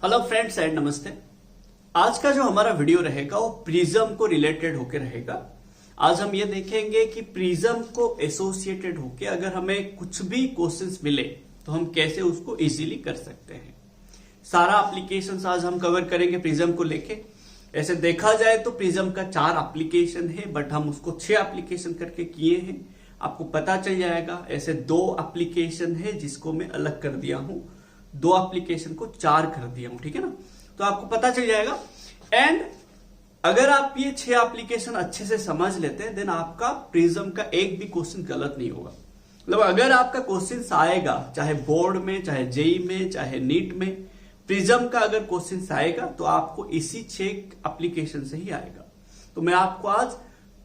Hello friends and नमस्ते। आज का जो हमारा वीडियो रहेगा वो प्रिज्म को रिलेटेड होकर रहेगा। आज हम ये देखेंगे कि प्रिज्म को एसोसिएटेड होकर अगर हमें कुछ भी क्वेश्चंस मिले तो हम कैसे उसको इजीली कर सकते हैं। सारा एप्लीकेशंस आज हम कवर करेंगे प्रिज्म को लेके। ऐसे देखा जाए तो प्रिज्म का 4 एप्लीकेशन है, बट हम उसको 6 एप्लीकेशन करके किए हैं। आपको पता चल जाएगा। ऐसे 2 एप्लीकेशन है जिसको मैं अलग कर दिया हूं, 2 एप्लीकेशन को 4 कर दिया हूं, ठीक है ना। तो आपको पता चल जाएगा। एंड अगर आप ये 6 एप्लीकेशन अच्छे से समझ लेते हैं देन आपका प्रिज्म का एक भी क्वेश्चन गलत नहीं होगा। मतलब अगर आपका क्वेश्चन आएगा चाहे बोर्ड में, चाहे जेई में, चाहे नीट में, प्रिज्म का अगर क्वेश्चन आएगा तो आपको इसी 6 एप्लीकेशन से ही आएगा। तो मैं आपको आज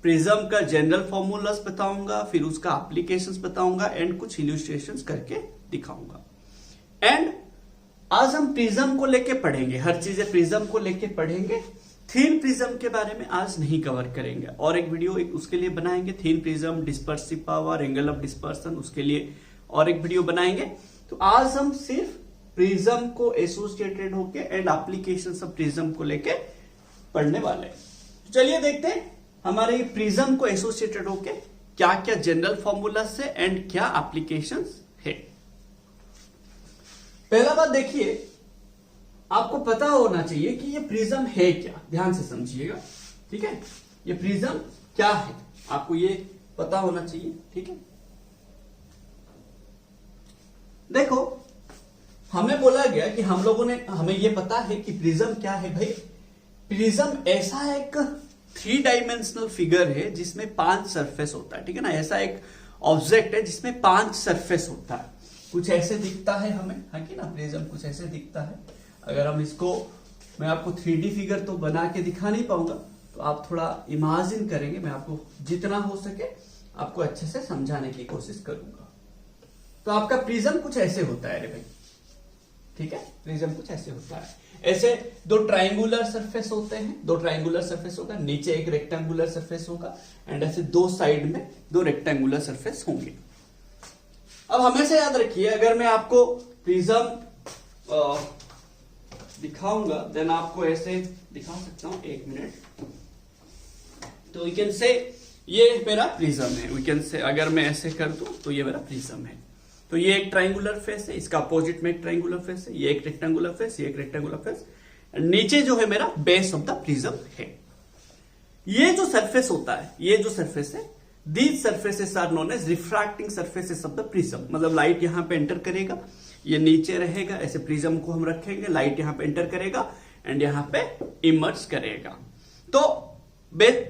प्रिज्म का जनरल फॉर्मूलास बताऊंगा, फिर उसका एप्लीकेशंस बताऊंगा एंड कुछ इल्यूस्ट्रेशंस करके दिखाऊंगा। एंड आज हम प्रिज्म को लेके पढ़ेंगे, हर चीजें प्रिज्म को लेके पढ़ेंगे। थीन प्रिज्म के बारे में आज नहीं कवर करेंगे, और एक वीडियो उसके लिए बनाएंगे। Thin prism, dispersive power, angle of dispersion, उसके लिए और एक वीडियो बनाएंगे। तो आज हम सिर्फ प्रिज्म को एसोसिएटेड होके एंड एप्लीकेशन ऑफ प्रिज्म को लेके पढ़ने वाले हैं। तो चलिए देखते हैं हमारे प्रिज्म को एसोसिएटेड होके क्या क्या जनरल फॉर्मूला से एंड क्या एप्लीकेशंस है। पहला बात देखिए, आपको पता होना चाहिए कि ये प्रिज्म है क्या। ध्यान से समझिएगा, ठीक है। ये प्रिज्म क्या है आपको ये पता होना चाहिए, ठीक है। देखो, हमें बोला गया कि हमें ये पता है कि प्रिज्म क्या है भाई। प्रिज्म ऐसा एक 3 डायमेंशनल फिगर है जिसमें 5 सरफेस होता है, ठीक है ना। ऐसा एक ऑब्जेक्ट है जिसमें 5 सरफेस होता है। कुछ ऐसे दिखता है हमें, है कि ना। प्रिज्म कुछ ऐसे दिखता है। अगर हम इसको, मैं आपको 3D फिगर तो बना के दिखा नहीं पाऊंगा, तो आप थोड़ा इमेजिन करेंगे। मैं आपको जितना हो सके आपको अच्छे से समझाने की कोशिश करूंगा। तो आपका प्रिज्म कुछ ऐसे होता है रे भाई, ठीक है। प्रिज्म कुछ ऐसे होता है। ऐसे 2 ट्राइंगुलर सरफेस होते हैं, 2 ट्राइंगुलर सरफेस होगा, नीचे एक रेक्टेंगुलर सरफेस होगा एंड ऐसे 2 साइड में 2 रेक्टेंगुलर सरफेस होंगे। अब हमेशा याद रखिए, अगर मैं आपको प्रिज्म दिखाऊंगा देन आपको ऐसे दिखा सकता हूं, 1 मिनट। तो वी कैन से ये मेरा प्रिज्म है। वी कैन से अगर मैं ऐसे कर दूं तो ये मेरा प्रिज्म है। तो ये एक ट्राइंगुलर फेस है, इसका अपोजिट में एक ट्राइंगुलर फेस है, ये एक रेक्टेंगुलर फेस, ये एक रेक्टेंगुलर फेस, नीचे जो है मेरा बेस ऑफ द प्रिज्म है। ये जो सरफेस होता है, ये जो सरफेस है, these surfaces are known as refracting surfaces of the prism. मतलब लाइट यहां पे एंटर करेगा, ये नीचे रहेगा, ऐसे प्रिज्म को हम रखेंगे, लाइट यहां पे एंटर करेगा एंड यहां पे इमर्ज करेगा। तो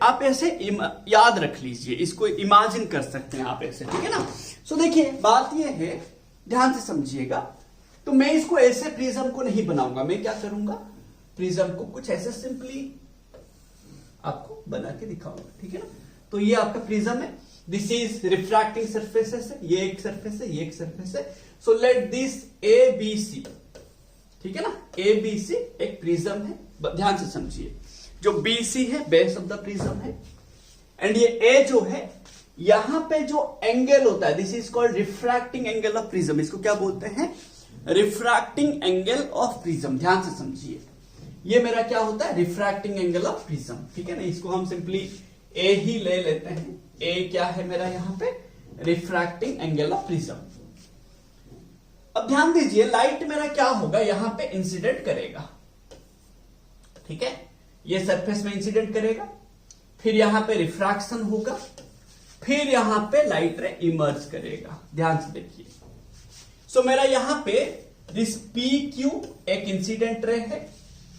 आप ऐसे याद रख लीजिए, इसको इमेजिन कर सकते हैं आप ऐसे, ठीक है ना। सो देखिए, बात ये है, ध्यान से समझिएगा। तो मैं इसको ऐसे प्रिज्म को नहीं बनाऊंगा। मैं क्या करूंगा, प्रिज्म को कुछ ऐसे सिंपली आपको बना के दिखाऊंगा, ठीक है ना। तो ये आपका प्रिज्म है। दिस इज रिफ्रैक्टिंग सरफेसेस है, ये एक सरफेस है, ये एक सरफेस है। So let this A B C, ठीक है ना। ए बी सी एक प्रिज्म है। ध्यान से समझिए, जो बी सी है बेस ऑफ द प्रिज्म है एंड ये ए जो है, यहां पे जो एंगल होता है this is called refracting angle of prism. इसको क्या बोलते हैं, रिफ्रैक्टिंग एंगल ऑफ प्रिज्म। ध्यान से समझिए, ये मेरा क्या होता है, रिफ्रैक्टिंग एंगल ऑफ प्रिज्म, ठीक है ना। इसको हम सिंपली ए ही ले लेते हैं। ए क्या है मेरा यहां पे, रिफ्रैक्टिंग एंगल ऑफ प्रिज्म। अब ध्यान दीजिए, लाइट मेरा क्या होगा, यहां पे इंसिडेंट करेगा, ठीक है। ये सरफेस में इंसिडेंट करेगा, फिर यहां पे रिफ्रैक्शन होगा, फिर यहां पे लाइट रे इमर्ज करेगा। ध्यान से देखिए। सो मेरा यहां पे दिस पी क्यू एक इंसिडेंट रे है,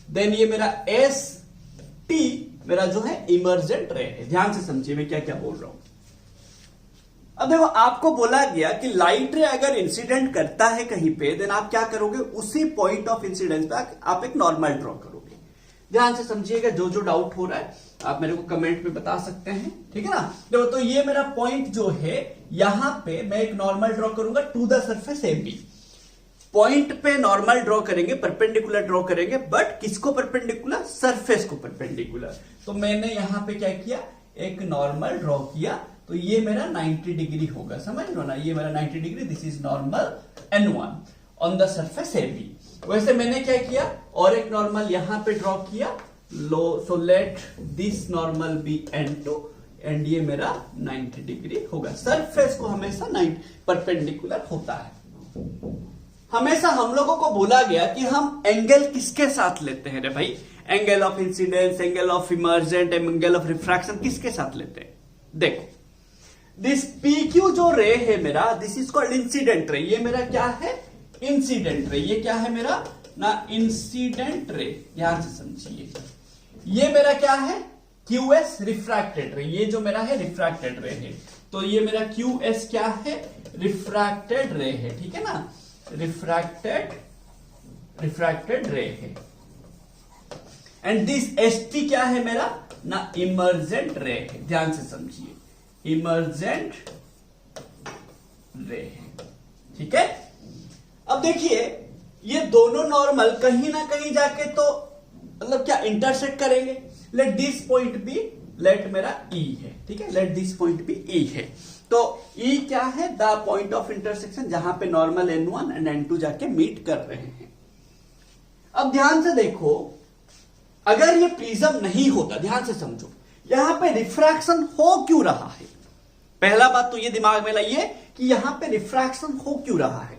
देन ये मेरा एस टी मेरा जो है इमर्जेंट रे है। ध्यान से समझिए मैं क्या क्या बोल रहा हूं। अब देखो, आपको बोला गया कि लाइट रे अगर इंसिडेंट करता है कहीं पे देन आप क्या करोगे, उसी पॉइंट ऑफ इंसिडेंस पे आप एक नॉर्मल ड्रॉ करोगे। ध्यान से समझिएगा, जो जो डाउट हो रहा है आप मेरे को कमेंट में बता सकते हैं, ठीक है ना। देखो, तो ये मेरा पॉइंट जो है, यहां पे मैं एक नॉर्मल ड्रॉ करूंगा to the surface A B. Point पे नॉर्मल ड्रॉ करेंगे, परपेंडिकुलर ड्रॉ करेंगे, बट किसको परपेंडिकुलर, सरफेस को परपेंडिकुलर। तो मैंने यहां पे क्या किया, एक नॉर्मल ड्रॉ किया, तो ये मेरा 90 डिग्री होगा, समझ लो ना। ये मेरा 90 degree, this is normal N1 on the surface AB। वैसे मैंने क्या किया, और एक नॉर्मल यहां पे ड्रॉ किया लो, so let this normal be N2 and ये मेरा 90 डिग्री होगा। सरफेस को हमेशा 90 परपेंडिकुलर होता है। हमेशा हम लोगों को बोला गया कि हम एंगल किसके साथ लेते हैं रे भाई, angle of incidence, angle of emergent, angle of refraction किसके साथ लेते हैं। देखो दिस PQ जो रे है मेरा, this is called incident ray. ये मेरा क्या है, इंसिडेंट रे। ये क्या है मेरा ना, इंसिडेंट रे। ध्यान से समझिए, ये मेरा क्या है, QS रिफ्रैक्टेड रे। ये जो मेरा है रिफ्रैक्टेड रे है, तो ये मेरा QS क्या है, रिफ्रैक्टेड रे है, ठीक है ना, रिफ्रैक्टेड रे है। एंड दिस ST क्या है मेरा ना, इमर्जेंट रे है। ध्यान से समझिए, इमर्जेंट रे है, ठीक है। अब देखिए ये दोनों नॉर्मल कहीं ना कहीं जाके तो मतलब क्या इंटरसेक्ट करेंगे। Let this point B, let मेरा E है, ठीक है, let this point B E है। तो E क्या है, द पॉइंट ऑफ इंटरसेक्शन जहां पे नॉर्मल N1 एंड N2 जाके मीट कर रहे हैं। अब ध्यान से देखो, अगर ये प्रिज्म नहीं होता, ध्यान से समझो, यहां पे रिफ्रैक्शन हो क्यों रहा है। पहला बात तो ये दिमाग में लाइए कि यहां पे रिफ्रैक्शन हो क्यों रहा है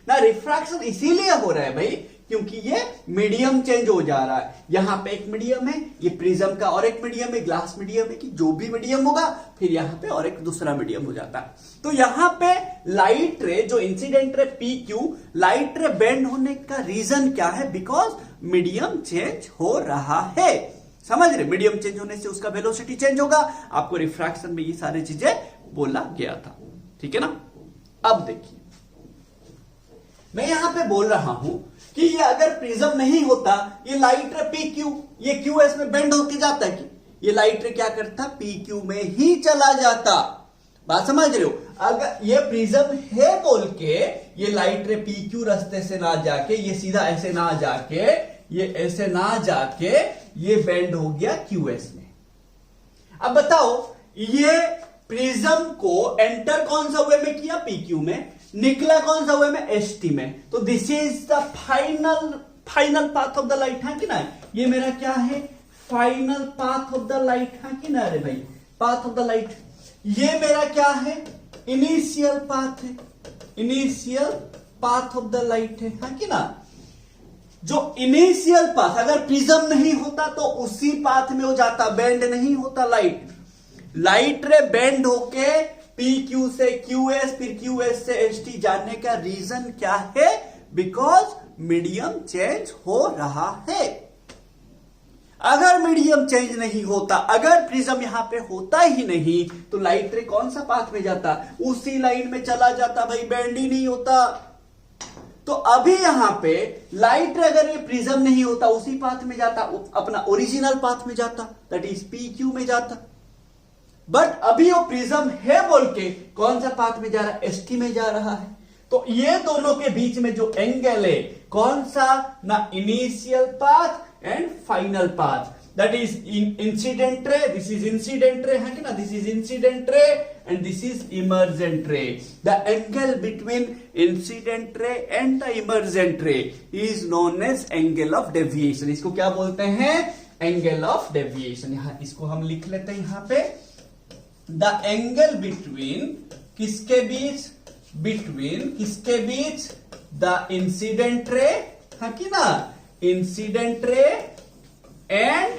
ना। रिफ्रैक्शन इसीलिए हो रहा है भाई क्योंकि ये मीडियम चेंज हो जा रहा है। यहां पे एक मीडियम है, ये प्रिज्म का और एक मीडियम है, ग्लास मीडियम है, कि जो भी मीडियम होगा फिर यहां पे और एक दूसरा मीडियम हो जाता है। तो यहां पे लाइट रे, जो इंसिडेंट रे PQ, लाइट रे बेंड होने का रीजन क्या है, बिकॉज मीडियम चेंज हो रहा है। समझ रहे, मीडियम चेंज होने से उसका वेलोसिटी चेंज होगा। आपको रिफ्रैक्शन में ये सारी चीजें बोला गया था, ठीक है ना। अब देखिए मैं यहां पे बोल रहा हूं कि ये अगर प्रिज्म नहीं होता, ये लाइट रे PQ ये QS में बेंड होके जाता कि ये लाइट रे क्या करता, PQ में ही चला जाता। बात समझ रहे हो, अगर ये प्रिज्म है बोल के ये लाइट रे PQ रास्ते से ना जाके, ये सीधा ऐसे ना जाके, ये ऐसे ना जाके, ये बेंड हो गया QS में। अब बताओ ये प्रिज्म को एंटर कौन सा वे में किया, PQ में, निकला कौन सा वे में, ST में। तो this is the final path of the light, है कि ना। ये मेरा क्या है, final path of the light, है कि ना। अरे भाई पाथ ऑफ द लाइट, ये मेरा क्या है, इनिशियल पाथ है, initial path of the light है कि ना। जो इनिशियल पाथ अगर प्रिज्म नहीं होता तो उसी पाथ में हो जाता, बेंड नहीं होता लाइट। लाइट रे बेंड होके PQ से QS, फिर QS से ST जाने का रीजन क्या है, बिकॉज मीडियम चेंज हो रहा है। अगर मीडियम चेंज नहीं होता, अगर प्रिज्म यहां पे होता ही नहीं, तो लाइट रे कौन सा पाथ में जाता, उसी लाइन में चला जाता भाई, बेंड ही नहीं होता। तो अभी यहां पे लाइट रे अगर ये प्रिज्म नहीं होता, उसी पाथ में जाता, अपना ओरिजिनल पाथ में जाता, दैट इज PQ में जाता। बट अभी वो प्रिज्म है बोल के कौन सा पाथ में जा रहा है, ST में जा रहा है। तो ये दोनों के बीच में जो एंगल है कौन सा ना, initial path and final path, that is incident ray, this is incident ray, है कि ना, this is incident ray and this is emergent ray. The angle between incident ray and the emergent ray is known as angle of deviation. इसको क्या बोलते हैं, angle of deviation. यहां इसको हम लिख लेते हैं यहां पे, द एंगल बिटवीन किसके बीच, बिटवीन किसके बीच, द इंसिडेंट रे, है कि ना, incident ray and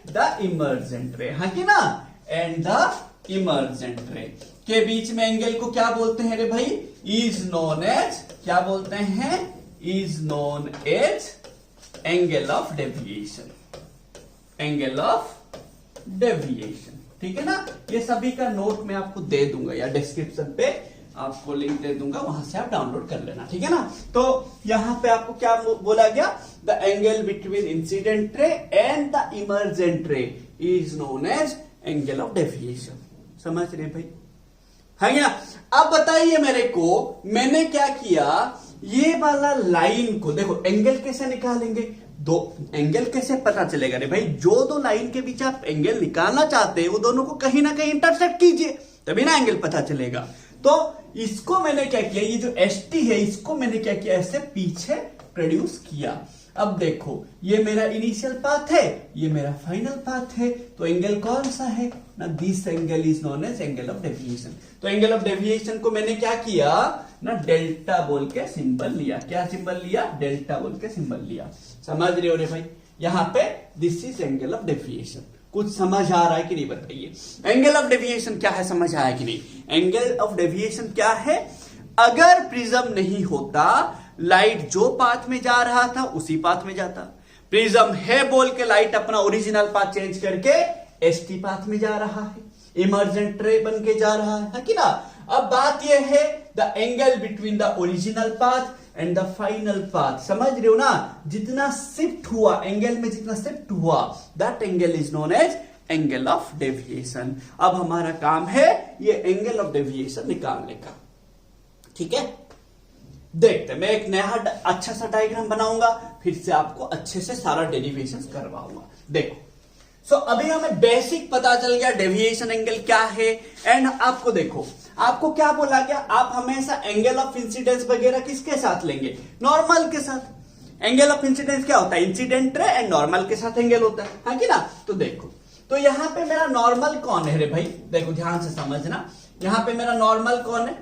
the emergent रे, है कि ना, एंड द इमर्जेंट रे के बीच में एंगल को क्या बोलते हैं रे भाई, इज नोन एज, क्या बोलते हैं, is known as angle of deviation, angle of deviation, ठीक है ना। ये सभी का नोट मैं आपको दे दूंगा या डिस्क्रिप्शन पे आपको लिंक दे दूंगा, वहां से आप डाउनलोड कर लेना, ठीक है ना। तो यहां पे आपको क्या बोला गया, the angle between incident ray and the emergent ray is known as angle of deviation. समझ रहे भाई, है क्या। अब बताइए मेरे को, मैंने क्या किया, ये वाला लाइन को देखो, एंगल कैसे निकालेंगे, दो एंगल कैसे पता चलेगा रे भाई, जो दो लाइन के बीच आप एंगल निकालना चाहते हैं वो दोनों को कहीं ना कहीं इंटरसेक्ट कीजिए, तभी ना एंगल पता चलेगा। तो इसको मैंने क्या किया, ये जो ST है इसको मैंने क्या किया, ऐसे पीछे प्रोड्यूस किया। अब देखो ये मेरा इनिशियल पाथ है, ये मेरा फाइनल पाथ है, तो एंगल कौन सा है ना, this angle is known as angle of deviation. तो एंगल ऑफ डेविएशन को मैंने क्या किया ना, डेल्टा बोल के सिंबल लिया। क्या सिंबल लिया, डेल्टा बोल के सिंबल लिया। समझ रहे हो रे भाई, यहां पे this is angle of deviation. कुछ समझ आ रहा है कि नहीं बताइए। एंगल ऑफ डेविएशन क्या है, समझ आया कि नहीं। एंगल ऑफ डेविएशन क्या है, अगर प्रिज्म नहीं होता, लाइट जो पाथ में जा रहा था उसी पाथ में जाता। प्रिज्म है बोल के लाइट अपना ओरिजिनल पाथ चेंज करके ST पाथ में जा रहा है, इमर्जेंट रे बन के जा रहा है कि ना। अब बात यह है the angle between the original path and the final path. समझ रहे हो ना, जितना शिफ्ट हुआ एंगल में, जितना शिफ्ट हुआ, that angle is known as angle of deviation. अब हमारा काम है ये एंगल ऑफ डेविएशन निकालने का। ठीक है, देखते मैं एक नया अच्छा सा डायग्राम बनाऊंगा, फिर से आपको अच्छे से सारा डेरिवेशन करवाऊंगा। देखो सो अभी हमें बेसिक पता चल गया डेविएशन एंगल क्या है। एंड आपको देखो, आपको क्या बोला गया, आप हमेशा एंगल ऑफ इंसिडेंस वगैरह किसके साथ लेंगे, नॉर्मल के साथ। एंगल ऑफ इंसिडेंस क्या होता है, इंसिडेंट रे एंड नॉर्मल के साथ एंगल होता है, हाँ कि ना। तो देखो, तो यहां पे मेरा नॉर्मल कौन है रे भाई, देखो ध्यान से समझना, यहां पे मेरा नॉर्मल कौन है,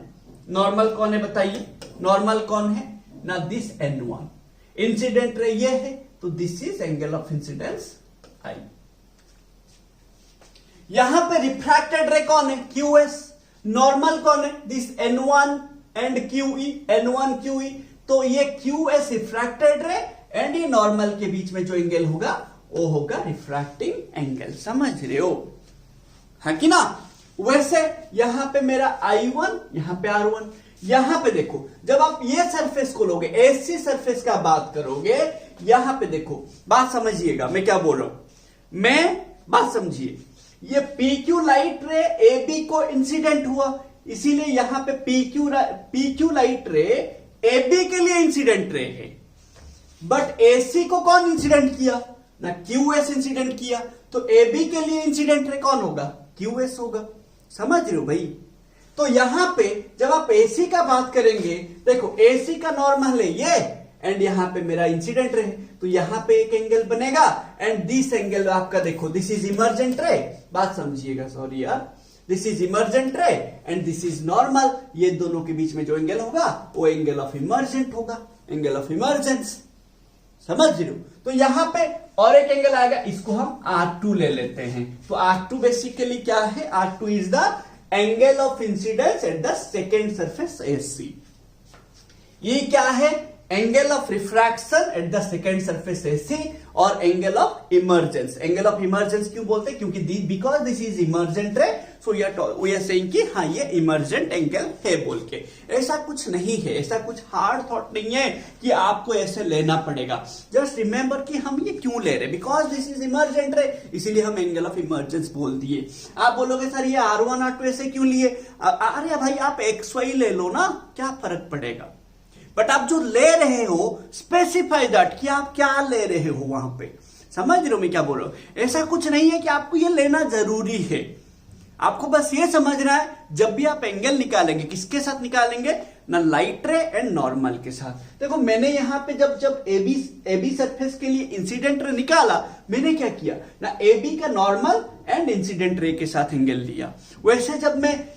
नॉर्मल कौन है बताइए, नॉर्मल कौन है ना, दिस N1। इंसिडेंट रे ये है, तो this is angle of incidence I। यहां पे रिफ्रैक्टेड रे कौन है, QS। नॉर्मल कौन है, this N1 and QE, N1 QE। तो ये QS रिफ्रैक्टेड रे एंड ये नॉर्मल के बीच में जो एंगल होगा वो होगा रिफ्रैक्टिंग एंगल। समझ रहे हो, है कि ना। वैसे यहां पे मेरा I1, यहां पे R1। यहां पे देखो, जब आप ये सरफेस को लोगे, ऐसी सरफेस का बात करोगे, यहां पे देखो, बात समझिएगा मैं क्या बोल रहा हूं, मैं बात समझिए। ये PQ लाइट रे AB को इंसिडेंट हुआ, इसीलिए यहां पे PQ लाइट रे AB के लिए इंसिडेंट रे है। बट AC को कौन इंसिडेंट किया ना, QS इंसिडेंट किया। तो AB के लिए इंसिडेंट रे कौन होगा, QS होगा। समझ रहे हो भाई। तो यहां पे जब आप AC का बात करेंगे, देखो AC का नॉर्मल है ये, एंड यहां पे मेरा इंसिडेंट रे, तो यहां पे एक एंगल बनेगा, एंड दिस एंगल आपका देखो, दिस इज इमर्जेंट रे। बात समझिएगा, सॉरी यार, दिस इज इमर्जेंट रे एंड दिस इज नॉर्मल। ये दोनों के बीच में जो एंगल होगा वो एंगल ऑफ इमर्जेंट होगा, एंगल ऑफ इमर्जेंस। समझ रहे हो। तो यहां पे और एक एंगल आएगा, इसको हम R2 ले लेते हैं। तो R2 बेसिकली क्या है, R2 is the angle of incidence at the second surface AC। ये क्या है, angle of refraction at the second surface AC और angle of emergence. Angle of emergence क्यों बोलते हैं, क्योंकि बिकॉज दिस इज इमर्जेंट रे, सो वी आर सेइंग कि हाँ ये इमर्जेंट एंगल है बोल के। ऐसा कुछ नहीं है, ऐसा कुछ हार्ड थॉट नहीं है कि आपको ऐसे लेना पड़ेगा। जस्ट रिमेंबर कि हम ये क्यों ले रहे, बिकॉज दिस इज इमर्जेंट रे, इसीलिए हम एंगल ऑफ इमर्जेंस बोल दिए। आप बोलोगे सर ये R1 R2 ऐसे क्यों लिए, अरे भाई आप XY ले लो ना, क्या फर्क पड़ेगा। बट आप जो ले रहे हो स्पेसिफाई दैट कि आप क्या ले रहे हो वहां पे। समझ रहे हो मैं क्या बोल रहा हूं। ऐसा कुछ नहीं है कि आपको ये लेना जरूरी है, आपको बस ये समझना है जब भी आप एंगल निकालेंगे किसके साथ निकालेंगे ना, लाइट रे एंड नॉर्मल के साथ। देखो मैंने यहां पे जब AB सरफेस के लिए इंसिडेंट रे निकाला, मैंने क्या किया ना, AB का नॉर्मल एंड इंसिडेंट रे के साथ एंगल लिया। वैसे जब मैं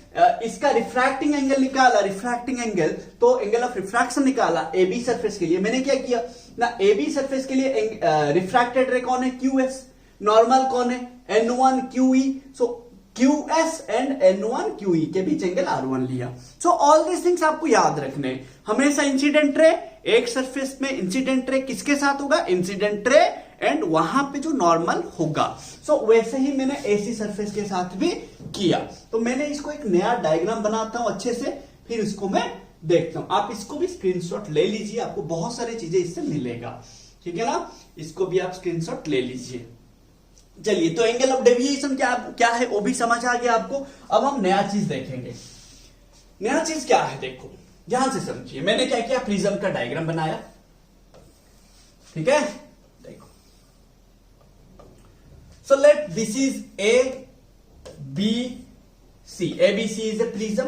इसका रिफ्रैक्टिंग एंगल निकाला, रिफ्रैक्टिंग एंगल, तो एंगल ऑफ रिफ्रैक्शन निकाला AB सरफेस के लिए, मैंने क्या किया ना, AB सरफेस के लिए रिफ्रैक्टेड रे कौन है, QS। नॉर्मल कौन है, N1 QE। So QS and N1 QE के बीच एंगल R1 लिया। सो ऑल दिस थिंग्स आपको याद रखने। हमेशा इंसिडेंट रे, एक सरफेस में इंसिडेंट रे किसके साथ होगा, इंसिडेंट रे एंड वहां पे जो नॉर्मल होगा। सो वैसे ही मैंने AC सरफेस के साथ भी किया। तो मैंने इसको एक नया डायग्राम बनाता हूं अच्छे से, फिर इसको मैं देखता हूं। आप इसको भी स्क्रीनशॉट ले लीजिए, आपको बहुत सारी चीजें इससे मिलेगा। ठीक है ना, इसको भी आप स्क्रीनशॉट ले लीजिए। चलिए, तो एंगल ऑफ डेविएशन क्या है वो भी समझ आ गया आपको। अब हम नया चीज देखेंगे। नया चीज क्या है, देखो ध्यान से समझिए। मैंने क्या किया, प्रिज्म का डायग्राम बनाया। ठीक है, देखो, सो let this is ABC। ABC is a prism.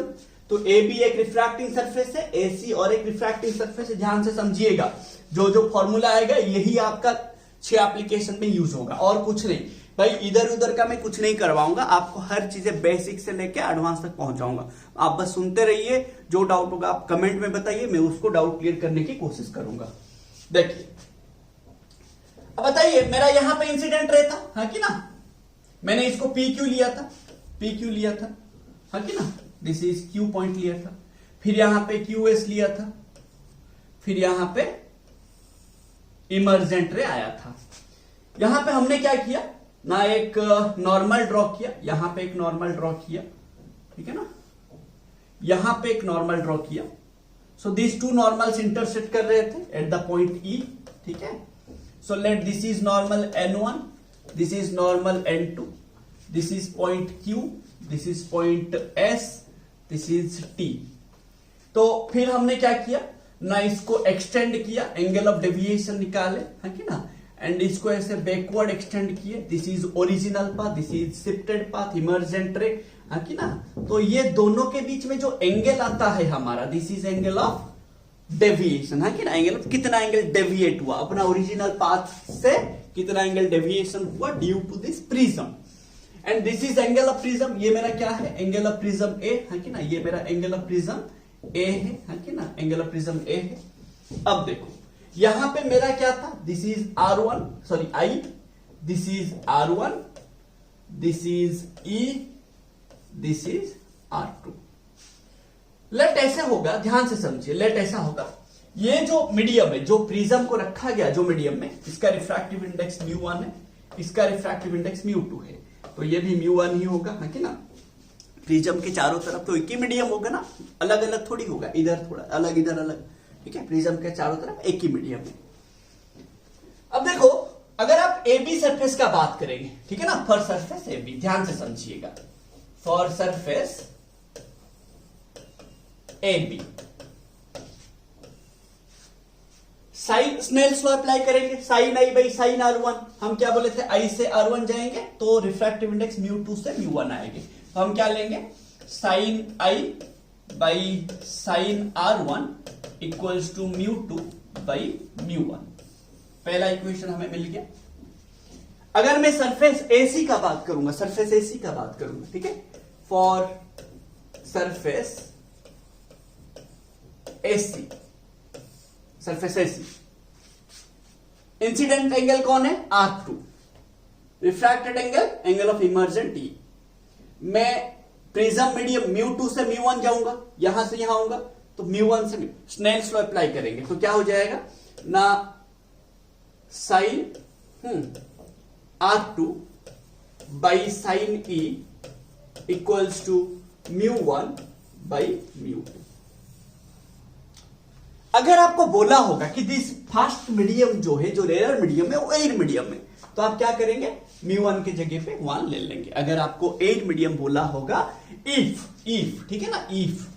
तो ए बी एक रिफ्रैक्टिंग सरफेस है, ए सी और एक रिफ्रैक्टिंग सरफेस है। ध्यान से समझिएगा, जो जो फॉर्मूला आएगा यही आपका 6 एप्लीकेशन में यूज होगा और कुछ नहीं भाई। इधर उधर का मैं कुछ नहीं करवाऊंगा, आपको हर चीजें बेसिक से लेके एडवांस तक पहुंचाऊंगा। आप बस सुनते रहिए, जो डाउट होगा आप कमेंट में बताइए, मैं उसको डाउट क्लियर करने की कोशिश करूंगा। देखिए अब बताइए, मेरा यहां पे इंसिडेंट रहता, हाँ कि ना, मैंने इसको पी क्यू लिया था, पी क्यू लिया था, हाँ कि ना, दिस इज क्यू पॉइंट लिया था, फिर यहां पे क्यू एस लिया था, फिर यहां पे इमर्जेंट रे आया था। यहां पे हमने क्या किया ना, एक नॉर्मल ड्रॉ किया, यहां पे एक नॉर्मल ड्रॉ किया, ठीक है ना, यहां पे एक नॉर्मल ड्रॉ किया। So this two normals intersect कर रहे थे एट द पॉइंट ई, ठीक है। So let this is normal n1, this is normal n2, this is point q, this is point s, this is t। तो फिर हमने क्या किया ना, इसको एक्सटेंड किया, एंगल ऑफ डेविएशन निकाले, है कि ना, एंड इसको ऐसे बैकवर्ड एक्सटेंड किए। This is original path, this is shifted path, emergent रे, है कि ना। तो ये दोनों के बीच में जो एंगल आता है हमारा, this is angle of deviation, है कि ना, एंगल कितना एंगल डेविएट हुआ अपना ओरिजिनल पाथ से, कितना एंगल डेविएशन हुआ due to this prism. And this is angle of prism, ये मेरा क्या है, एंगल ऑफ प्रिज्म ए, है कि ना, ये मेरा एंगल ऑफ प्रिज्म ए है कि ना, एंगल ऑफ प्रिज्म ए है। अब देखो यहां पे मेरा क्या था, this is R1, sorry I, this is R1, this is E, this is R2। Let ऐसे होगा, ध्यान से समझिए, लेट ऐसा होगा, ये जो मीडियम है, जो प्रिज्म को रखा गया जो मीडियम में, इसका रिफ्रैक्टिव इंडेक्स μ1 है, इसका रिफ्रैक्टिव इंडेक्स μ2 है, तो ये भी μ1 ही होगा, है कि ना। प्रिज्म के चारों तरफ तो एक ही मीडियम होगा ना, अलग अलग थोड़ी होगा, इधर थोड़ा अलग इधर अलग, ठीक है। प्रिज्म के चारों तरफ एक ही मीडियम है। अब देखो, अगर आप ए बी सरफेस का बात करेंगे, ठीक है ना, फॉर सरफेस ए बी, ध्यान से समझिएगा, for surface A B, sine Snell's law apply करेंगे, sine I by sine R1, हम क्या बोले थे, आई से R1 जाएंगे तो रिफ्रैक्टिव इंडेक्स μ2 से μ1 आएंगे, तो हम क्या लेंगे, sine I by sine R1 equals to μ2 by μ1। पहला इक्वेशन हमें मिल गया। अगर मैं सरफेस AC का बात करूंगा, सरफेस AC का बात करूंगा, ठीक है, for surface AC, surface AC, incident angle कौन है, R2, refracted angle, angle of emergent E। मैं प्रिज्म मीडियम μ2 से μ1 जाऊंगा, यहां से यहां आऊंगा, तो μ1 से स्नेल्स लॉ अप्लाई करेंगे, तो क्या हो जाएगा ना, sine R2 by sine E equals to μ1 by μ2। अगर आपको बोला होगा कि दिस फास्ट मीडियम जो है, जो रेयर मीडियम है, वो एयर मीडियम है, तो आप क्या करेंगे, μ1 के जगह पे 1 ले लेंगे। अगर आपको एयर मीडियम बोला होगा, इफ ठीक है ना, if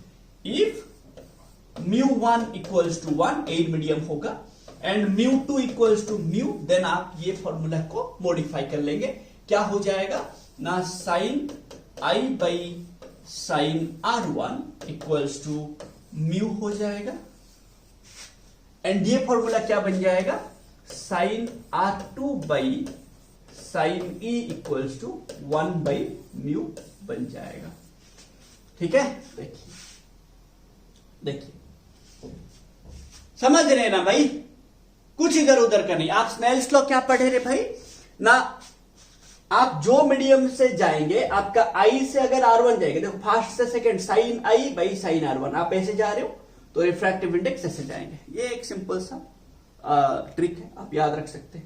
μ1 equals to 1 air medium होगा एंड μ2 इक्वल्स टू μ, देन आप ये फॉर्मूला को मॉडिफाई कर लेंगे। क्या हो जाएगा ना, sine I by sine R1 equals to μ हो जाएगा, एंड ये फॉर्मूला क्या बन जाएगा, sine R2 by sine E equals to 1 by μ बन जाएगा, ठीक है। देखिए समझ रहे ना भाई, कुछ इधर उधर का नहीं। आप स्नेल्स लॉ क्या पढ़े रे भाई ना, आप जो मीडियम से जाएंगे, आपका आई से अगर R1 जाएंगे, देखो फर्स्ट से second, sine I by sine R1, आप ऐसे जा रहे हो तो रिफ्रैक्टिव इंडेक्स ऐसे जाएंगे। ये एक सिंपल सा ट्रिक है, आप याद रख सकते हो।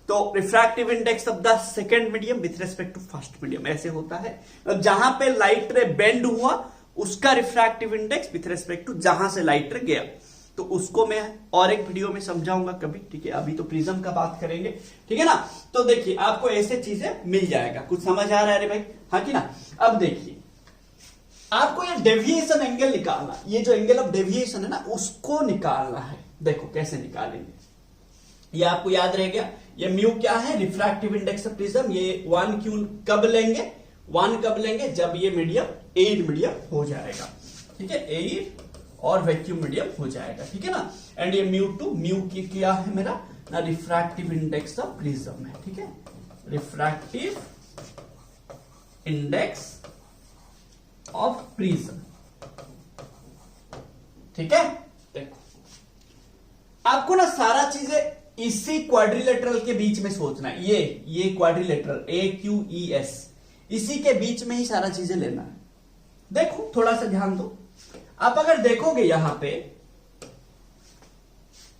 तो refractive index of the second medium with respect to first medium ऐसे होता है। जहां पे लाइट रे बेंड हुआ उसका refractive index with respect to जहां से लाइट रे गया, तो उसको मैं और एक वीडियो में समझाऊंगा कभी, ठीक है। अभी तो प्रिज्म का बात करेंगे, ठीक है ना। तो देखिए आपको ऐसे चीजें मिल जाएगा, कुछ समझ आ रहा है रे भाई, हाँ कि ना। अब देखिए आपको ये डेविएशन एंगल निकालना, ये जो एंगल ऑफ डेविएशन है ना, उसको निकालना है। देखो कैसे निकालेंगे, ये आपको याद रह गया। ये म्यू क्या है, रिफ्रैक्टिव इंडेक्स ऑफ प्रिज्म। ये 1 कब लेंगे, 1 कब लेंगे, जब ये मीडियम एड मीडियम हो जाएगा। ठीक है, एयर और वैक्यूम मीडियम हो जाएगा, ठीक है ना। एंड ये μ2 म्यू की क्या है मेरा ना, रिफ्रैक्टिव इंडेक्स ऑफ प्रिज्म है, ठीक है, रिफ्रैक्टिव इंडेक्स ऑफ प्रिज्म, ठीक है। देखो आपको ना सारा चीजें इसी क्वाड्रिलेटरल के बीच में सोचना है, ये क्वाड्रिलेटरल AQES, इसी के बीच में ही सारा चीजें लेना है। देखो थोड़ा सा ध्यान दो, आप अगर देखोगे यहां पे,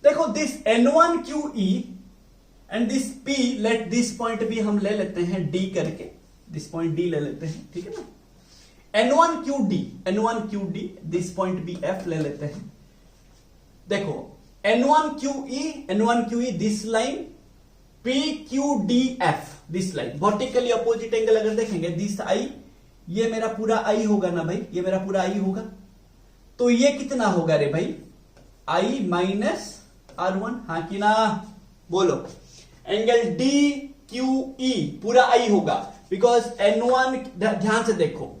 देखो this N1QE and this P, late this point भी हम ले लेते हैं D करके, दिस पॉइंट D ले लेते हैं, ठीक है ना। N1QD, दिस पॉइंट भी F ले लेते हैं। देखो N1QE this line, PQDF this line, vertically opposite angle अगर देखेंगे, दिस I, ये मेरा पूरा I होगा ना भाई, ये मेरा पूरा I होगा, तो ये कितना होगा रे भाई, I माइनस R1, हाँ कि ना, बोलो। एंगल DQE पूरा I होगा, बिकॉज N1, ध्यान से देखो,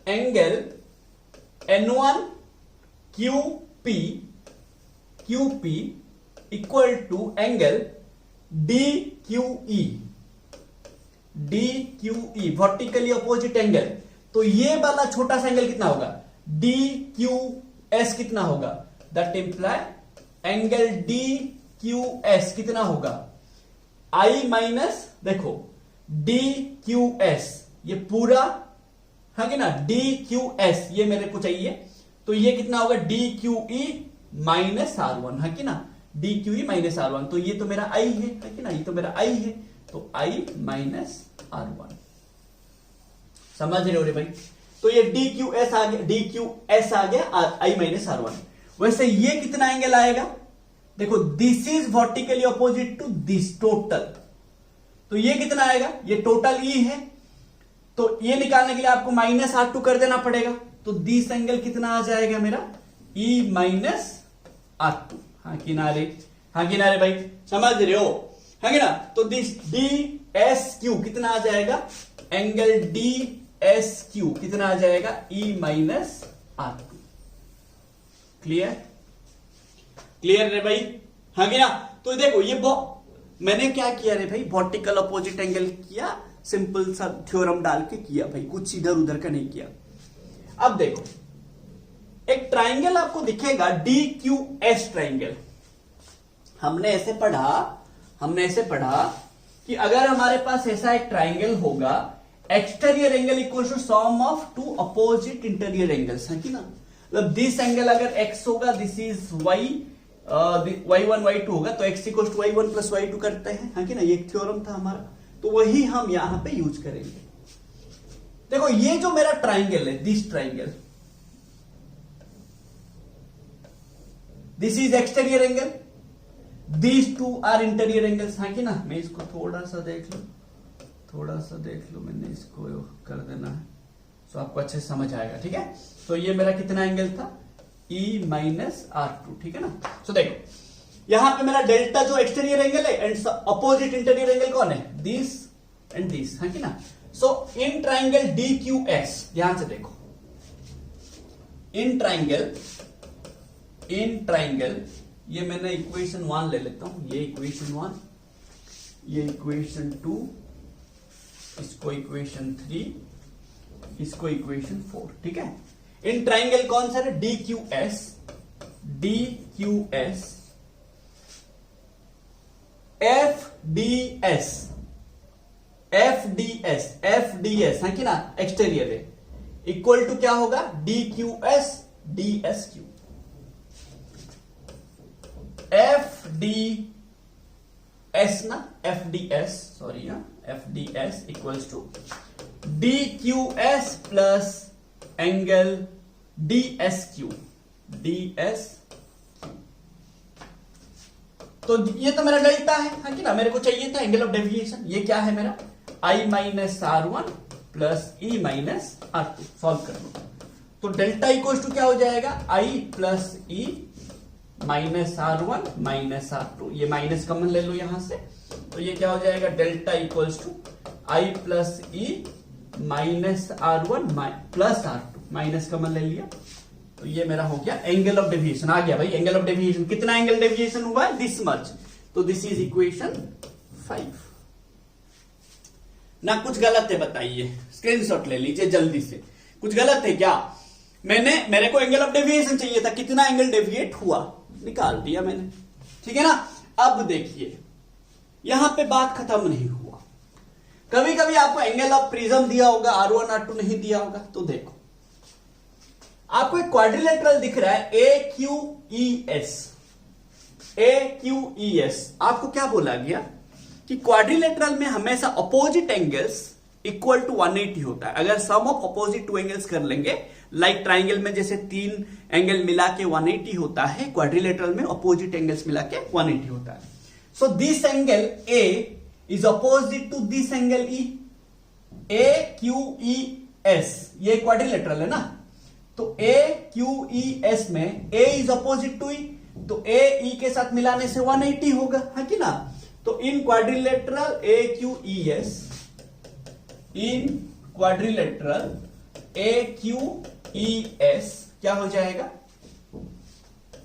angle N1QP equal to angle DQE vertically opposite angle, तो ये वाला छोटा सा एंगल कितना होगा, DQS कितना होगा, दैट इंप्लाई एंगल DQS कितना होगा, I माइनस, देखो DQS, ये पूरा है कि ना, DQS ये मेरे को चाहिए, तो ये कितना होगा, DQE माइनस R1, है कि ना, DQE माइनस R1, तो ये तो मेरा I है कि ना, ये तो मेरा I है, तो I माइनस R1, समझ रहे हो रे भाई। तो ये DQS आ गया I माइनस R1। वैसे ये कितना एंगल आएगा, देखो this is vertically opposite to this total, तो ये कितना आएगा, ये टोटल E है, तो ये निकालने के लिए आपको माइनस R2 कर देना पड़ेगा, तो दिस एंगल कितना आ जाएगा मेरा, E माइनस R2, हाँ किनारे भाई, समझ रहे हो, है ना। तो दिस DSQ कितना आ जाएगा, एंगल DSQ कितना आ जाएगा, E माइनस R2। क्लियर रे भाई, हाँ ना। तो देखो ये मैंने क्या किया रे भाई, वर्टिकल अपोजिट एंगल किया, सिंपल सा थ्योरम डाल के किया भाई, कुछ इधर उधर का नहीं किया। अब देखो एक ट्राइंगल आपको दिखेगा DQS ट्राइंगल, हमने ऐसे पढ़ा कि अगर हमारे पास ऐसा एक ट्राइंगल होगा, exterior angle equal to sum of two opposite interior angles, है कि ना, मतलब दिस एंगल अगर x होगा, this is y, y1 y2 होगा, तो x equal to y1 plus y2 करते हैं, है कि ना, ये एक थ्योरम था हमारा, तो वही हम यहां पे यूज करेंगे। देखो ये जो मेरा ट्राइंगल है, this triangle, this is exterior angle, these two are interior angles, हाँ कि ना। मैं इसको थोड़ा सा देख लो, मैंने इसको कर देना है, तो आपको अच्छे से समझ आएगा, ठीक है। तो ये मेरा कितना एंगल था, E माइनस R2, ठीक है ना। तो देखो यहां पे मेरा डेल्टा जो एक्सटीरियर एंगल है एंड अपोजिट इंटीरियर एंगल कौन है, दिस एंड दिस, है कि ना। सो इन ट्राइंगल DQS, ध्यान से देखो, इन ट्राइंगल ये मैंने इक्वेशन 1 ले लेता हूं, ये इक्वेशन 1, ये इक्वेशन 2, इसको इक्वेशन 3, इसको इक्वेशन 4, ठीक है। इन ट्राइंगल कौन सा है, DQS FDS है कि ना, एक्सटीरियर है, इक्वल टू क्या होगा, DQS DSQ, FDS equals to DQS plus angle DSQ। तो ये तो मेरा डेल्टा है कि ना, मेरे को चाहिए था एंगल ऑफ डेविएशन, ये क्या है मेरा, I minus R1 plus E minus R2, solve कर लो। तो डेल्टा इक्वल्स टू क्या हो जाएगा, I plus E minus R1 minus R2, ये माइनस कॉमन ले लो यहां से, तो ये क्या हो जाएगा, delta equals to I plus E minus R1 plus R2, minus common ले लिया तो ये मेरा हो गया एंगल ऑफ डेविएशन। आ गया भाई एंगल ऑफ डेविएशन, कितना एंगल डेविएशन हुआ है, दिस मच, तो दिस इज इक्वेशन 5 ना। कुछ गलत है बताइए, स्क्रीनशॉट ले लीजिए जल्दी से, कुछ गलत है क्या? मेरे को एंगल ऑफ डेविएशन चाहिए था, कितना एंगल डेविएट हुआ निकाल दिया मैंने, ठीक है ना। अब देखिए यहां पे बात खत्म नहीं हुआ, कभी कभी आपको एंगल ऑफ प्रिज्म दिया होगा, R1 R2 नहीं दिया होगा, तो देखो आपको एक क्वाड्रिलेटरल दिख रहा है AQES, आपको क्या बोला गया कि क्वाड्रिलेटरल में हमेशा अपोजिट एंगल्स इक्वल टू 180 होता है। अगर सम ऑफ अपोजिट टू एंगल्स कर लेंगे, लाइक ट्राइंगल में जैसे 3 एंगल मिला के 180 होता है, क्वाड्रिलेटरल में अपोजिट एंगल्स मिला के 180 होता है। So this angle A is opposite to this angle E, AQES, ये क्वाड्रिलेटरल है ना, तो AQES में A is opposite to E, तो A E के साथ मिलाने से 180 होगा, है कि ना। तो इन क्वाड्रिलेटरल AQES, इन क्वाड्रिलेटरल AQES क्या हो जाएगा,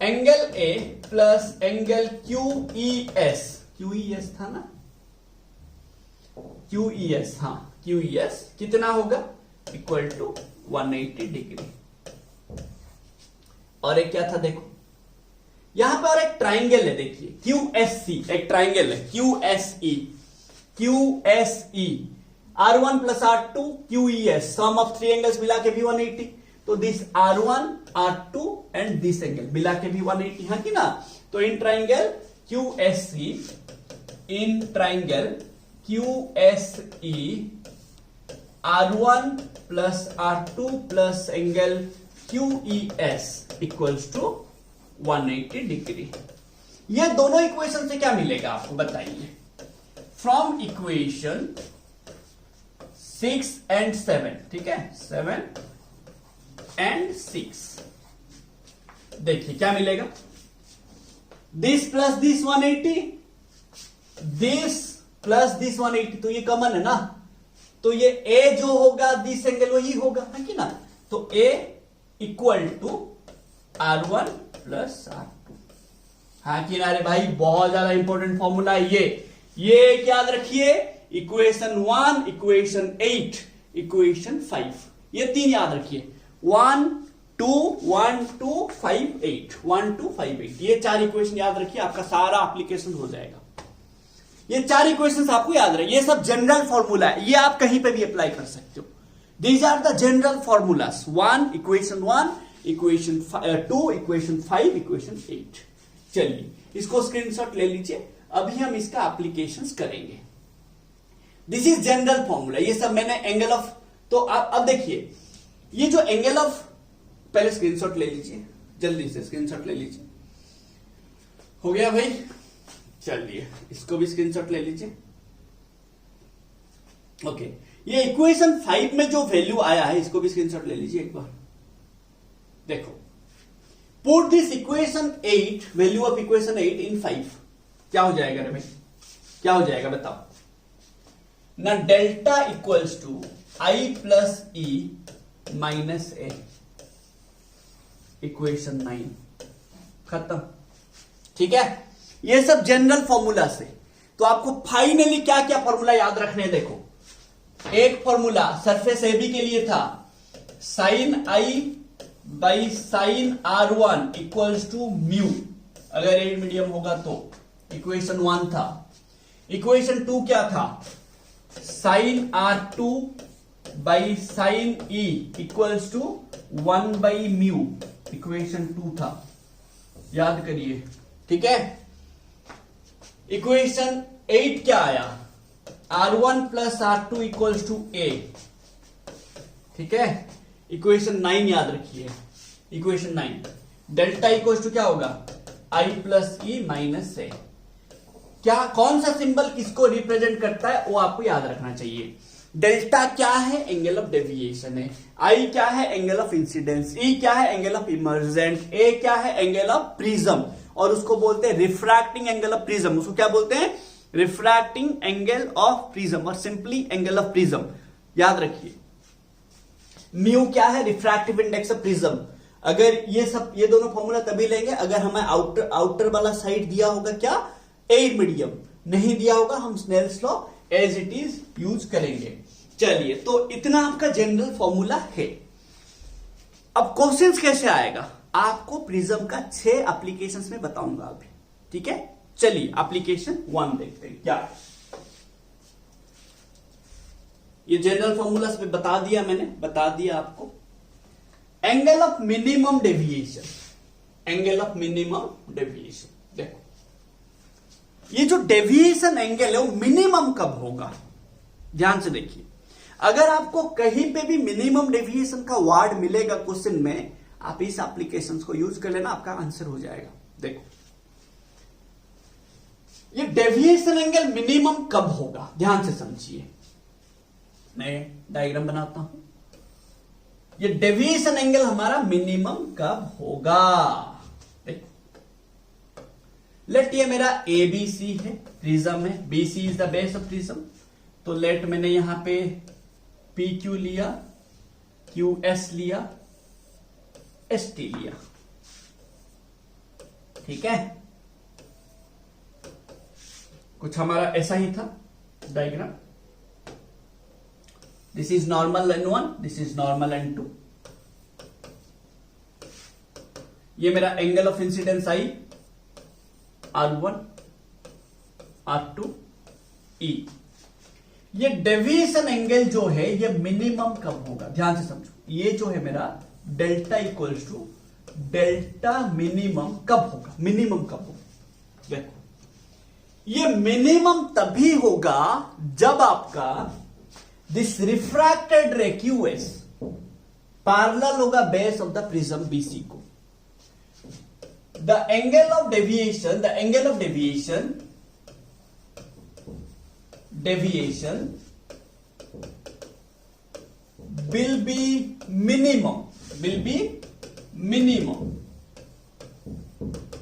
angle A plus angle QES था ना, QES, हाँ QES कितना होगा, इक्वल टू 180 डिग्री। और एक क्या था देखो, यहां पर एक ट्राइंगल है, देखिए QSC, एक ट्राइंगल है QSE, R1 plus R2 QES, sum of 3 angles मिला के भी 180, तो this R1 R2 and this angle मिला के भी 180, है कि ना। तो in triangle QSE, in triangle QSE R1 plus R2 plus angle QES equals to 180 degree. ये दोनों इक्वेशन से क्या मिलेगा आपको बताइए, फ्रॉम इक्वेशन 6 एंड 7, ठीक है, 7 एंड 6, देखिए क्या मिलेगा, this plus this 180, this plus this 180, तो ये कॉमन है ना, तो ये A जो होगा दिस एंगल वही होगा, है कि ना। तो A equal to R1 plus R2, हाँ कि ना रे भाई, बहुत ज्यादा इंपॉर्टेंट फॉर्मूला है ये याद रखिए, इक्वेशन 1, इक्वेशन 8, इक्वेशन 5, ये 3 याद रखिए, 1 2 1 2 5 8, 1 2 5 8, ये 4 इक्वेशन याद रखिए, आपका सारा एप्लीकेशन हो जाएगा। ये 4 इक्वेशंस आपको याद रहे, ये सब जनरल फॉर्मूला है, ये आप कहीं पे भी अप्लाई कर सकते हो। These are the general formulas, 1 equation 2 equation 5 equation 8। चलिए इसको स्क्रीनशॉट ले लीजिए, अभी हम इसका एप्लीकेशंस करेंगे। दिस इज जनरल फॉर्मूला, ये सब मैंने एंगल ऑफ, तो अब देखिए ये जो एंगल ऑफ, पहले स्क्रीनशॉट ले लीजिए, जल्दी से स्क्रीनशॉट ले लीजिए, हो गया भाई। चलिए इसको भी स्क्रीनशॉट ले लीजिए। ओके, ये इक्वेशन 5 में जो वैल्यू आया है इसको भी स्क्रीनशॉट ले लीजिए एक बार, देखो, put this equation 8, value of equation 8 इन 5, क्या हो जाएगा रे भाई, क्या हो जाएगा बताओ ना, delta equals to I plus E minus A, equation 9 खत्म, ठीक है। ये सब जनरल फॉर्मूला से, तो आपको फाइनली क्या क्या फॉर्मूला याद रखने, देखो एक फॉर्मूला सरफेस AB के लिए था, sine I by sine R1 equals to mu, अगर एड मीडियम होगा तो, इक्वेशन 1 था। इक्वेशन 2 क्या था, sine R2 by sine E equals to 1 by mu, equation 2 था, याद करिए, ठीक है। इक्वेशन 8 क्या आया, R1 plus R2 equals to A, ठीक है। इक्वेशन 9 याद रखिए, इक्वेशन 9 डेल्टा इक्वल्स टू क्या होगा, I plus E minus A, क्या कौन सा सिंबल किसको रिप्रेजेंट करता है वो आपको याद रखना चाहिए। डेल्टा क्या है, एंगल ऑफ डेविएशन है, I क्या है, एंगल ऑफ इंसिडेंस, E क्या है, एंगल ऑफ इमर्जेंट, A क्या है, एंगल ऑफ प्रिज्म, और उसको बोलते हैं रिफ्रैक्टिंग एंगल ऑफ प्रिज्म, उसको क्या बोलते हैं, रिफ्रैक्टिंग एंगल ऑफ प्रिज्म, और सिंपली एंगल ऑफ प्रिज्म। याद रखिए म्यू क्या है, रिफ्रैक्टिव इंडेक्स ऑफ प्रिज्म। अगर ये दोनों फॉर्मूला तभी लेंगे अगर हमें आउटर वाला साइड दिया होगा क्या, एयर मीडियम, नहीं दिया होगा हम Snell's law as it is use करेंगे। चलिए तो इतना आपका जनरल फॉर्मूला है। अब क्वेश्चंस कैसे आएगा आपको प्रिज्म का 6 एप्लीकेशंस में बताऊंगा अभी, ठीक है। चलिए एप्लीकेशन 1 देखते हैं क्या है। ये जनरल फॉर्मूला बता दिया मैंने, बता दिया आपको। Angle of minimum deviation, angle of minimum deviation, देखो ये जो डेविएशन एंगल है वो मिनिमम कब होगा, ध्यान से देखिए। अगर आपको कहीं पे भी मिनिमम डेविएशन का वर्ड मिलेगा क्वेश्चन में, आप इस एप्लीकेशंस को यूज कर लेना, आपका आंसर हो जाएगा। देखो ये डेविएशन एंगल मिनिमम कब होगा, ध्यान से समझिए। मैं डायग्राम बनाता हूं। ये डेविएशन एंगल हमारा मिनिमम कब होगा, देखो लेट ये मेरा एबीसी है, प्रिज्म है, BC is the base of prism. तो लेट मैंने यहां पे पी क्यू लिया, क्यू एस लिया, एस टी लिया, ठीक है। कुछ हमारा ऐसा ही था diagram. This is normal N1, this is normal N2। ये मेरा angle of incidence I R1, R2, E। ये डेविएशन एंगल जो है ये मिनिमम कब होगा, ध्यान से समझो। ये जो है मेरा delta equals to delta minimum कब होगा, मिनिमम कब होगा। देखो ये मिनिमम तभी होगा जब आपका this refracted ray QS parallel होगा base of the prism BC को। The angle of deviation, the angle of deviation will be minimum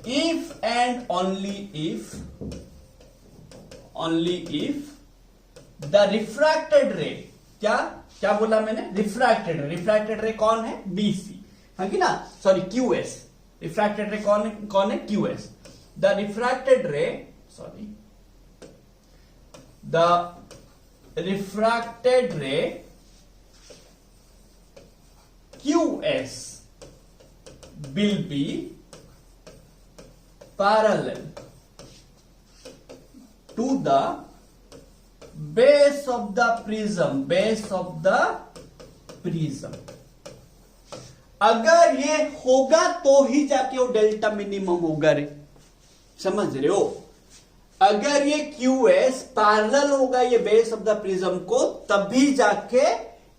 if and only if the refracted ray, क्या बोला मैंने, रिफ्रैक्टेड रे कौन है, BC, हाँ कि ना, सॉरी QS। रिफ्रैक्टेड रे कौन है QS। द रिफ्रैक्टेड रे, sorry, the refracted ray QS will be parallel to the base of the prism, अगर ये होगा तो ही जाके वो डेल्टा मिनिमम होगा रे, समझ रहे हो। अगर ये QS पैरेलल होगा ये बेस ऑफ द प्रिज्म को, तभी जाके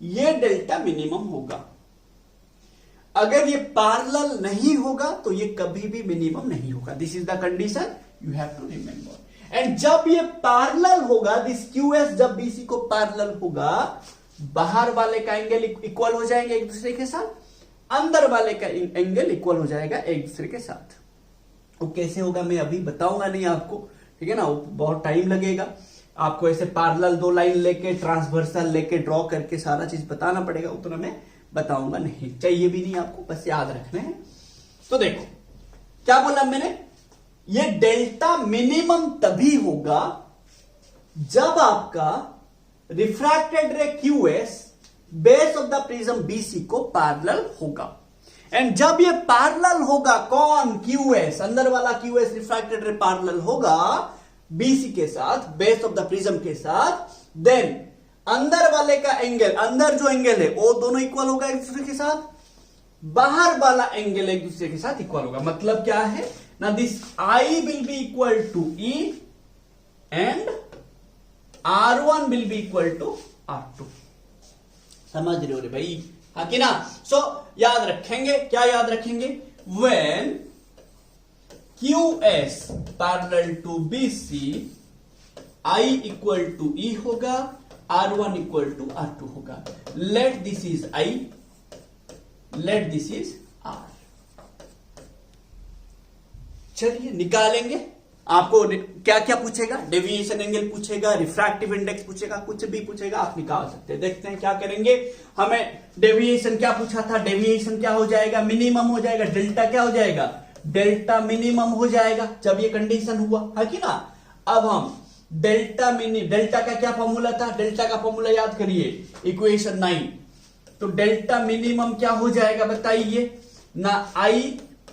ये डेल्टा मिनिमम होगा। अगर ये पैरेलल नहीं होगा तो ये कभी भी मिनिमम नहीं होगा। This is the condition you have to remember. And जब ये पैरेलल होगा, दिस QS जब BC को पैरेलल होगा, बाहर वाले का एंगल इक्वल हो जाएंगे एक दूसरे के साथ, अंदर वाले का एंगल इक्वल हो जाएगा एक दूसरे के साथ। वो कैसे होगा मैं अभी बताऊंगा नहीं आपको, ठीक है ना, वो बहुत टाइम लगेगा। आपको ऐसे पैरेलल 2 लाइन लेके ट्रांसवर्सल लेके ड्रॉ करके सारा चीज बताना पड़ेगा, उतना मैं बताऊंगा नहीं, चाहिए भी नहीं आपको, बस याद रखना है। तो देखो क्या बोला मैंने, ये डेल्टा मिनिमम तभी होगा जब आपका refracted ray QS base of the prism BC को पैरेलल होगा। एंड जब ये पैरेलल होगा, कौन, QS, अंदर वाला QS रिफ्रैक्टेड रे पैरेलल होगा BC के साथ, बेस ऑफ द प्रिज्म के साथ, देन अंदर वाले का एंगल, अंदर जो एंगल है वो दोनों इक्वल होगा एक दूसरे के साथ, बाहर वाला एंगल एक दूसरे के साथ इक्वल होगा। मतलब क्या है ना, this I will be equal to E and R1 will be equal to R2। समझ रहे हो रे भाई, हाँ कि ना। सो याद रखेंगे, क्या याद रखेंगे, when QS parallel to BC I equal to E होगा, R1 equal to R2 होगा। Let this is I, let this is R। चलिए निकालेंगे, आपको क्या क्या पूछेगा, डेविएशन एंगल पूछेगा, रिफ्रैक्टिव इंडेक्स पूछेगा, कुछ भी पूछेगा आप निकाल सकते हैं। देखते हैं क्या करेंगे। हमें डेविएशन क्या पूछा था, डेविएशन क्या हो जाएगा, मिनिमम हो जाएगा, डेल्टा क्या हो जाएगा, डेल्टा मिनिमम हो जाएगा जब ये कंडीशन हुआ है कि ना। अब हम डेल्टा का क्या फॉर्मूला था, डेल्टा का फॉर्मूला याद करिए, इक्वेशन 9। तो डेल्टा मिनिमम क्या हो जाएगा बताइए ना, आई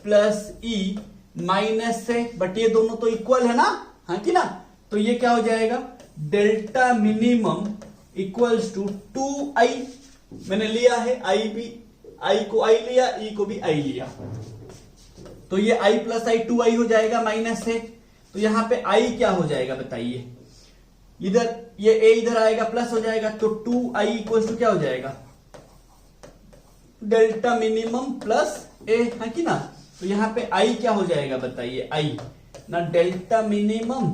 प्लस ई माइनस से, बट ये दोनों तो इक्वल है ना, हाँ कि ना। तो ये क्या हो जाएगा, delta minimum equals to 2i, मैंने लिया है आई भी, आई को आई लिया, ई को भी आई लिया, तो ये i प्लस आई 2i हो जाएगा माइनस से। तो यहां पे i क्या हो जाएगा बताइए, इधर ये a इधर आएगा प्लस हो जाएगा, तो 2i इक्वल्स टू क्या हो जाएगा, डेल्टा मिनिमम प्लस a, है कि ना। तो यहां पे i क्या हो जाएगा बताइए, i ना delta minimum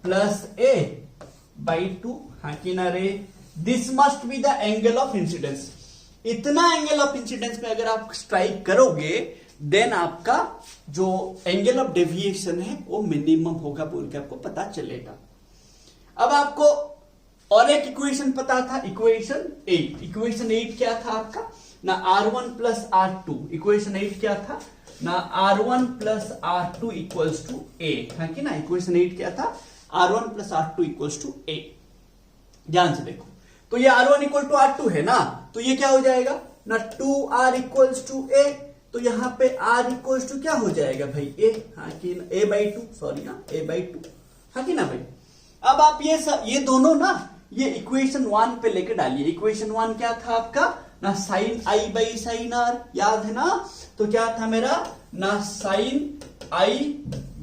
plus a by 2, हाँ कि ना रे। This must be the angle of incidence. इतना एंगल ऑफ इंसिडेंस में अगर आप स्ट्राइक करोगे देन आपका जो एंगल ऑफ डेविएशन है वो मिनिमम होगा बोल के आपको पता चलेगा। अब आपको और एक इक्वेशन पता था, इक्वेशन 8। इक्वेशन 8 क्या था आपका ना, R1 प्लस R2। इक्वेशन 8 क्या था ना, R1 plus R2 equals to A, है कि ना। इक्वेशन 8 क्या था, R1 plus R2 equals to A। ध्यान से देखो, तो ये R1 इक्वल टू R2 है ना, तो ये क्या हो जाएगा ना, 2R इक्वल्स टू A। तो यहां पे R इक्वल्स टू क्या हो जाएगा भाई, A, हाँ कि ना, A बाई 2, सॉरी ना, A बाई 2, हाँ कि ना भाई। अब आप ये दोनों ना ये इक्वेशन 1 पे लेके डालिए। इक्वेशन 1 क्या था आपका ना, sine I by sine R, याद है ना। तो क्या था मेरा ना, sine I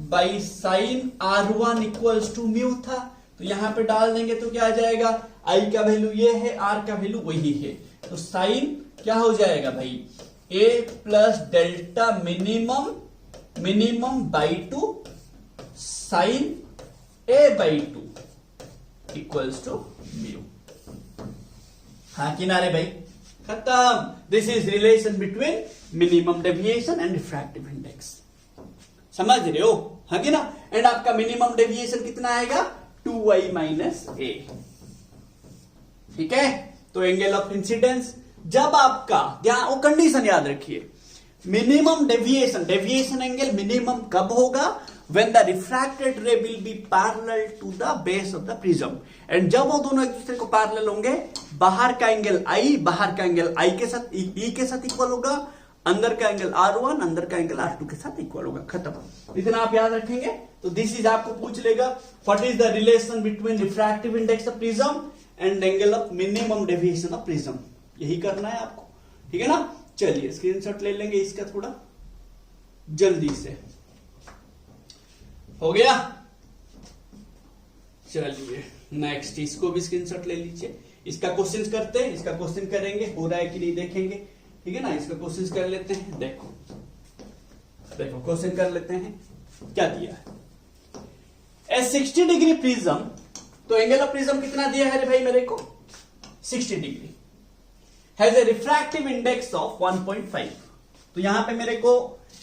by sine R1 equals to mu था। तो यहां पे डाल देंगे तो क्या आ जाएगा, आई का वैल्यू ये है, आर का वैल्यू वही है, तो साइन क्या हो जाएगा भाई, a plus delta minimum by 2 sine a by 2 equals to mu, हाँ किनारे भाई, खत्म। This is relation between minimum deviation and refractive index, समझ रहे हो, हाँ कि ना। एंड आपका मिनिमम डेविएशन कितना आएगा, 2i माइनस a, ठीक है। तो एंगल ऑफ इंसिडेंस जब आपका, ध्यान वो कंडीशन याद रखिए, मिनिमम डेविएशन एंगल मिनिमम कब होगा, when the refracted ray will be parallel to the base of the prism. And जब वो दोनों एक दूसरे को पैरेलल होंगे, बाहर का एंगल i के साथ e के साथ इक्वल होगा, अंदर का एंगल R1 अंदर का एंगल R2 के साथ इक्वल होगा, खत्म। इतना आप याद रखेंगे। तो दिस इज आपको पूछ लेगा, what is the relation between refractive index of prism and angle of minimum deviation of prism, यही करना है आपको, ठीक है ना। चलिए स्क्रीनशॉट ले लेंगे इसका थोड़ा जल्दी से, हो गया। चलिए नेक्स्ट, इसको भी स्क्रीनशॉट ले लीजिए। इसका क्वेश्चन करते हैं, इसका क्वेश्चन करेंगे, हो रहा है कि नहीं देखेंगे, ठीक है ना। इसका क्वेश्चन कर लेते हैं, देखो क्वेश्चन कर लेते हैं, क्या दिया है, ए 60 डिग्री प्रिज्म। तो एंगल ऑफ प्रिज्म कितना दिया है रे भाई मेरे को, 60 degree, has a refractive index of 1.5। तो यहां पे मेरे को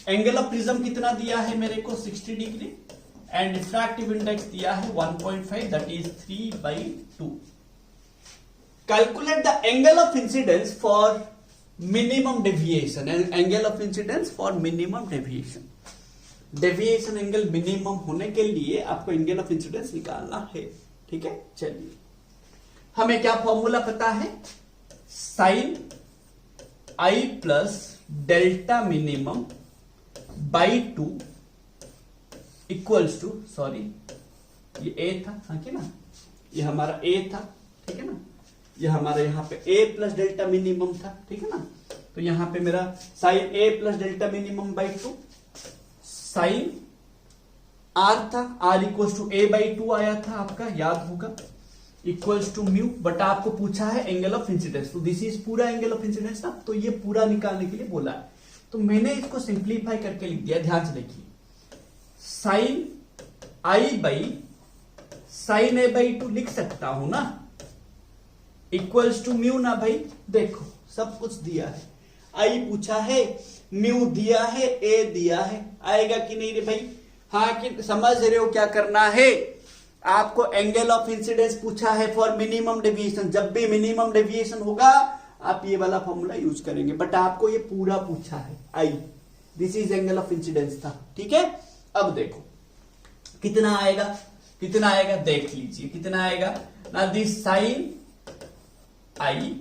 एंगल ऑफ प्रिज्म कितना दिया है मेरे को, 60 डिग्री, एंड रिफ्रैक्टिव इंडेक्स दिया है 1.5, that is 3/2। Calculate the angle of incidence for minimum deviation, angle of incidence for minimum deviation. Deviation angle minimum होने के लिए आपको एंगल ऑफ इंसिडेंस निकालना है, ठीक है। चलिए, हमें क्या फॉर्मूला पता है, sine I plus delta minimum by 2 equals to, sorry ये ए था, हाँ कि ना, ये हमारा ए था, ठीक है ना। ये हमारे यहाँ पे a प्लस डेल्टा मिनिमम था, ठीक है ना। तो यहां पे मेरा sine a plus delta minimum by 2, sine r था, r equals to a by 2 आया था आपका, याद होगा, इक्वल्स टू म्यू। बट आपको पूछा है एंगल ऑफ इंसिडेंस, तो दिस इज पूरा एंगल ऑफ इंसिडेंस ना, तो ये पूरा निकालने के लिए बोला है। तो मैंने इसको सिंप्लीफाई करके लिख दिया, ध्यान से देखिए, sine I by sine A by 2 लिख सकता हूं ना, इक्वल्स टू म्यू ना भाई। देखो सब कुछ दिया है, आई पूछा है, म्यू दिया है, ए दिया है, आएगा कि नहीं रे भाई, हाँ कि समझ रहे हो क्या करना है? आपको एंगल ऑफ इंसिडेंस पूछा है फॉर मिनिमम डेविएशन, जब भी मिनिमम डेविएशन होगा आप ये वाला फॉर्मूला यूज करेंगे, बट आपको ये पूरा पूछा है I, this is angle of incidence था, ठीक है। अब देखो कितना आएगा, कितना आएगा देख लीजिए कितना आएगा ना, this sine I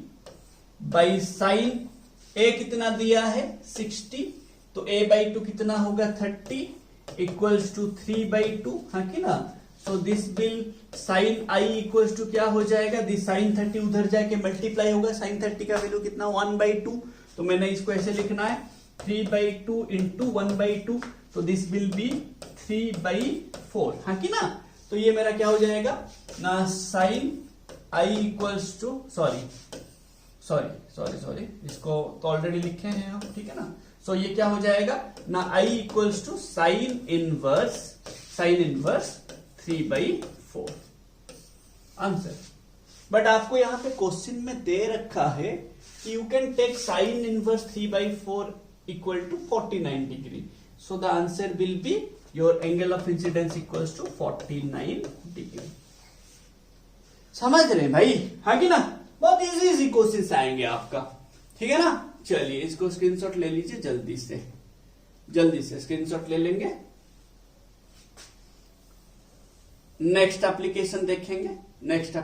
by sine A कितना दिया है 60, तो a बाई 2 कितना होगा 30 इक्वल्स टू 3/2, हाँ कि ना। So this will sine I equals to क्या हो जाएगा, दिस साइन 30 उधर जाके मल्टीप्लाई होगा, साइन 30 का वैल्यू कितना 1/2, तो मैंने इसको ऐसे लिखना है 3/2 इंटू 1/2, तो दिस विल बी 3/4, हाँ कि ना। तो ये मेरा क्या हो जाएगा ना, sine I equals to sorry इसको तो ऑलरेडी लिखे हैं हम, ठीक है ना। सो ये क्या हो जाएगा ना, I equals to sine inverse 3/4 answer. But आपको यहां पे क्वेश्चन में दे रखा है कि you can take sine inverse 3/4 equal to 49 degree, so the answer will be your angle of incidence equals to 49 degree. समझ रहे हैं भाई, हाँ कि ना। बहुत इजी क्वेश्चन आएंगे आपका, ठीक है ना। चलिए इसको स्क्रीनशॉट ले लीजिए, जल्दी से स्क्रीनशॉट ले लेंगे। नेक्स्ट एप्लीकेशन देखेंगे, नेक्स्ट